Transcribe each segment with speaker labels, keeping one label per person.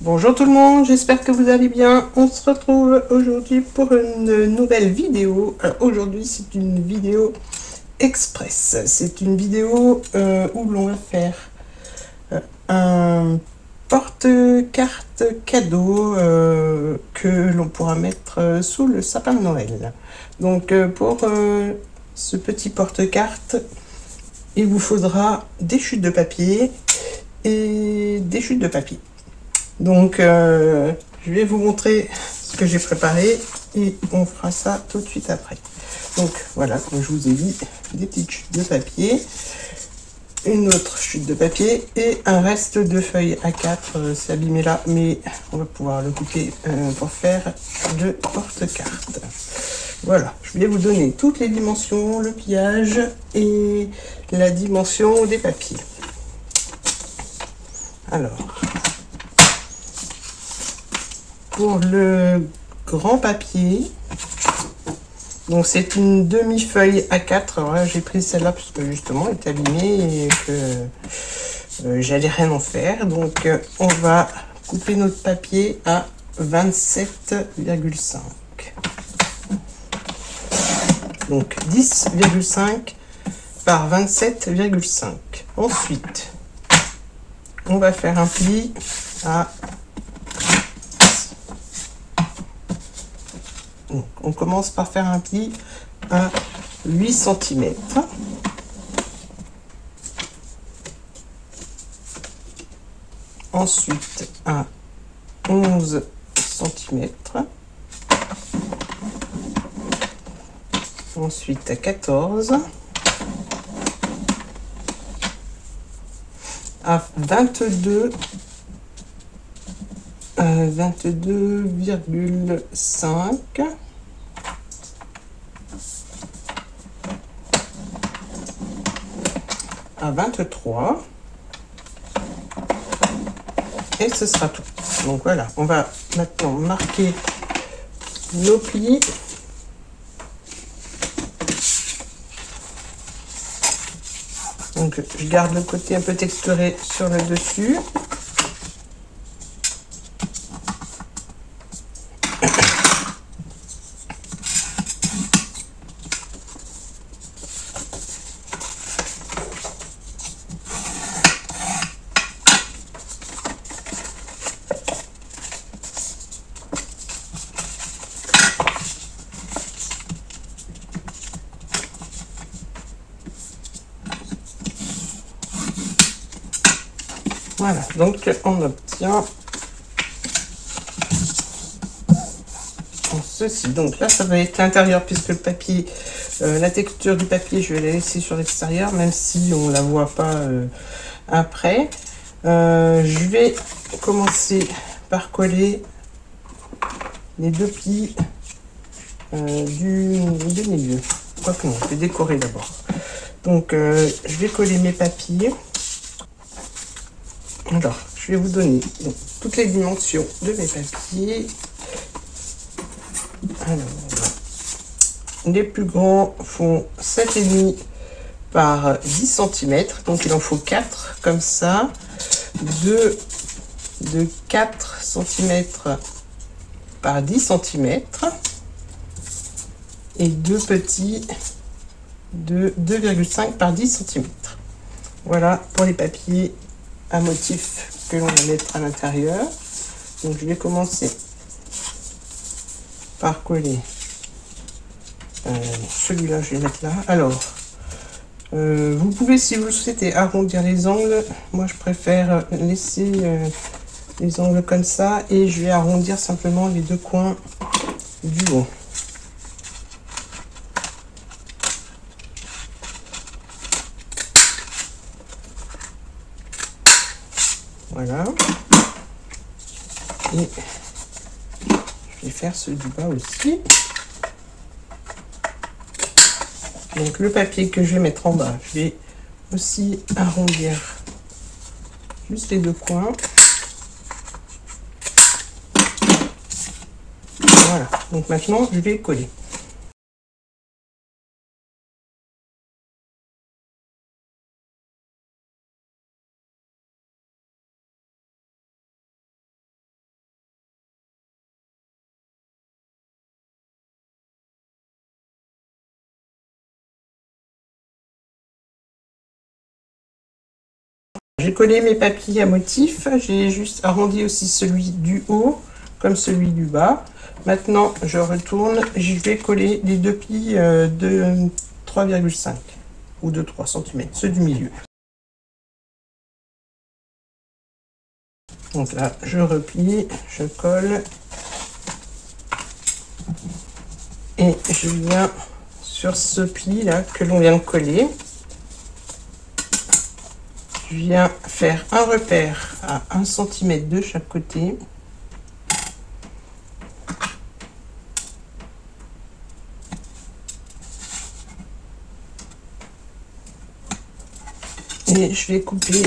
Speaker 1: Bonjour tout le monde, j'espère que vous allez bien. On se retrouve aujourd'hui pour une nouvelle vidéo. Aujourd'hui c'est une vidéo express. C'est une vidéo où l'on va faire un porte-carte cadeau que l'on pourra mettre sous le sapin de Noël. Donc pour ce petit porte-carte, il vous faudra des chutes de papier et des chutes de papier. Donc je vais vous montrer ce que j'ai préparé et on fera ça tout de suite après. Donc voilà, comme je vous ai dit, des petites chutes de papier, une autre chute de papier et un reste de feuilles A4. C'est abîmé là, mais on va pouvoir le couper pour faire de porte-carte. Voilà, je vais vous donner toutes les dimensions, le pliage et la dimension des papiers. Alors, pour le grand papier, donc c'est une demi-feuille A4. Voilà, j'ai pris celle-là parce que justement elle est abîmée et que j'allais rien en faire. Donc on va couper notre papier à 27,5. Donc 10,5 par 27,5. Ensuite, on va faire un pli à... Donc, on commence par faire un pli à 8 cm. Ensuite à 11 cm. Ensuite à 14. À 22. 22,5 à 23 et ce sera tout. Donc voilà, on va maintenant marquer nos plis. Donc je garde le côté un peu texturé sur le dessus. Voilà, donc on obtient ceci. Donc là, ça va être l'intérieur puisque le papier, la texture du papier, je vais la laisser sur l'extérieur, même si on la voit pas après. Je vais commencer par coller les deux plis du milieu. Quoique non, je vais décorer d'abord. Donc je vais coller mes papiers. Alors, je vais vous donner donc, toutes les dimensions de mes papiers. Alors, les plus grands font 7,5 par 10 cm. Donc, il en faut 4 comme ça. 2 de 4 cm par 10 cm. Et deux petits de 2,5 par 10 cm. Voilà pour les papiers à motif que l'on va mettre à l'intérieur. Donc je vais commencer par coller celui-là, je vais mettre là. Alors vous pouvez, si vous le souhaitez, arrondir les angles. Moi je préfère laisser les angles comme ça et je vais arrondir simplement les deux coins du haut. Voilà. Et je vais faire ceux du bas aussi. Donc le papier que je vais mettre en bas, je vais aussi arrondir juste les deux coins. Voilà. Donc maintenant, je vais coller. J'ai collé mes papiers à motif, j'ai juste arrondi aussi celui du haut comme celui du bas. Maintenant, je retourne, je vais coller les deux plis de 3,5 ou de 3 cm, ceux du milieu. Donc là, je replie, je colle et je viens sur ce pli là que l'on vient de coller. Je viens faire un repère à 1 cm de chaque côté. Et je vais couper.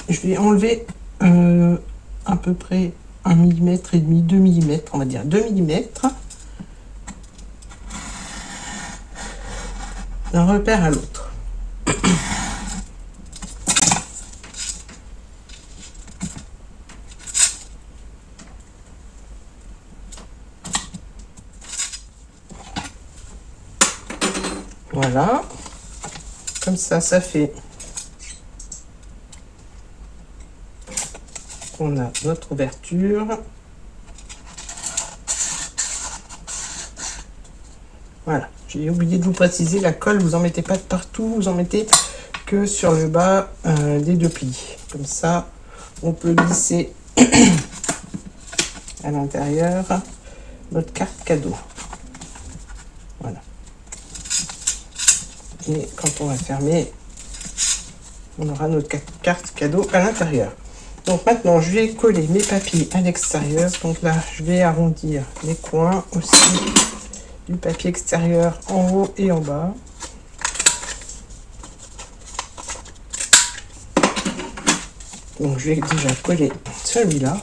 Speaker 1: Je vais enlever à peu près 1 mm et demi, 2 mm, on va dire 2 mm. D'un repère à l'autre. Voilà. Comme ça fait qu'on a notre ouverture. Voilà. J'ai oublié de vous préciser, la colle, vous en mettez pas de partout, vous en mettez que sur le bas des deux plis. Comme ça, on peut glisser à l'intérieur notre carte cadeau. Voilà. Et quand on va fermer, on aura notre carte cadeau à l'intérieur. Donc maintenant, je vais coller mes papiers à l'extérieur. Donc là, je vais arrondir les coins aussi du papier extérieur en haut et en bas. Donc je vais déjà coller celui-là.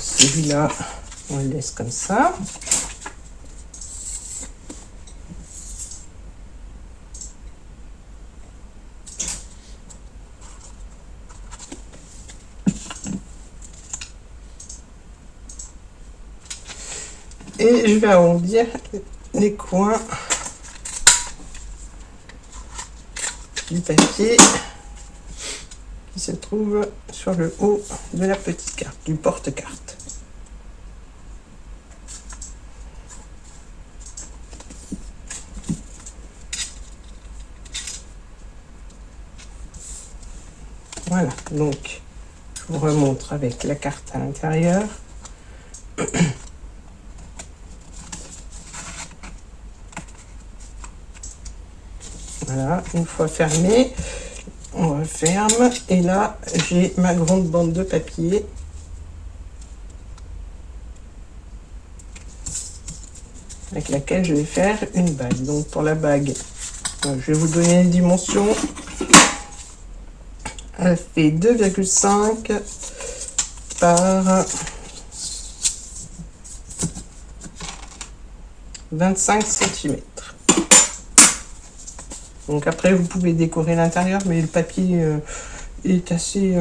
Speaker 1: Celui-là, on le laisse comme ça. Et je vais arrondir les coins du papier qui se trouve sur le haut de la petite carte, du porte-carte. Voilà, donc je vous remontre avec la carte à l'intérieur. Voilà, une fois fermé, on referme et là j'ai ma grande bande de papier avec laquelle je vais faire une bague. Donc pour la bague, je vais vous donner les dimensions. Elle fait 2,5 par 25 cm. Donc après vous pouvez décorer l'intérieur, mais le papier est assez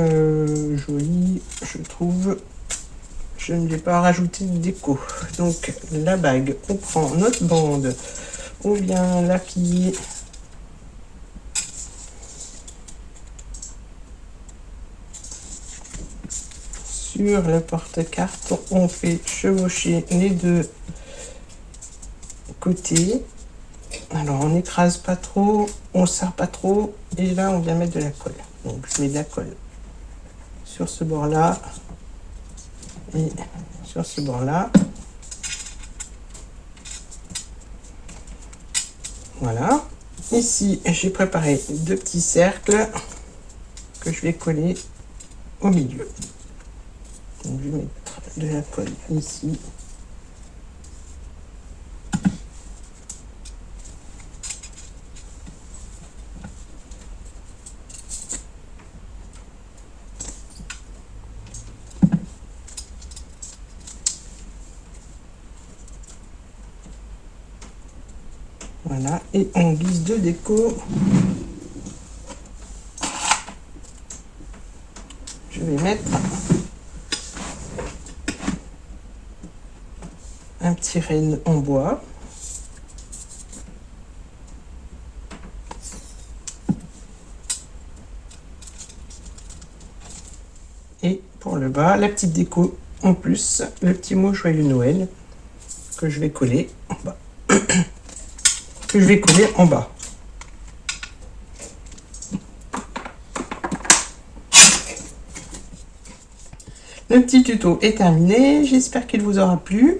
Speaker 1: joli, je trouve. Je ne vais pas rajouter de déco. Donc la bague, on prend notre bande, on vient l'appuyer sur le porte-carte, on fait chevaucher les deux côtés. Alors on n'écrase pas trop, on serre pas trop, et là on vient mettre de la colle. Donc je mets de la colle sur ce bord là et sur ce bord là. Voilà. Ici j'ai préparé deux petits cercles que je vais coller au milieu. Donc je vais mettre de la colle ici. Voilà, et en guise de déco, je vais mettre un petit renne en bois. Et pour le bas, la petite déco en plus, le petit mot Joyeux Noël que je vais coller en bas. Que je vais coller en bas. Le petit tuto est terminé, j'espère qu'il vous aura plu.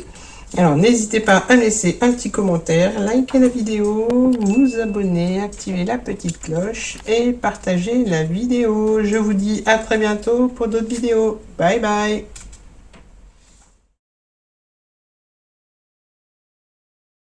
Speaker 1: Alors n'hésitez pas à laisser un petit commentaire, liker la vidéo, vous abonner, activer la petite cloche et partager la vidéo. Je vous dis à très bientôt pour d'autres vidéos. Bye bye.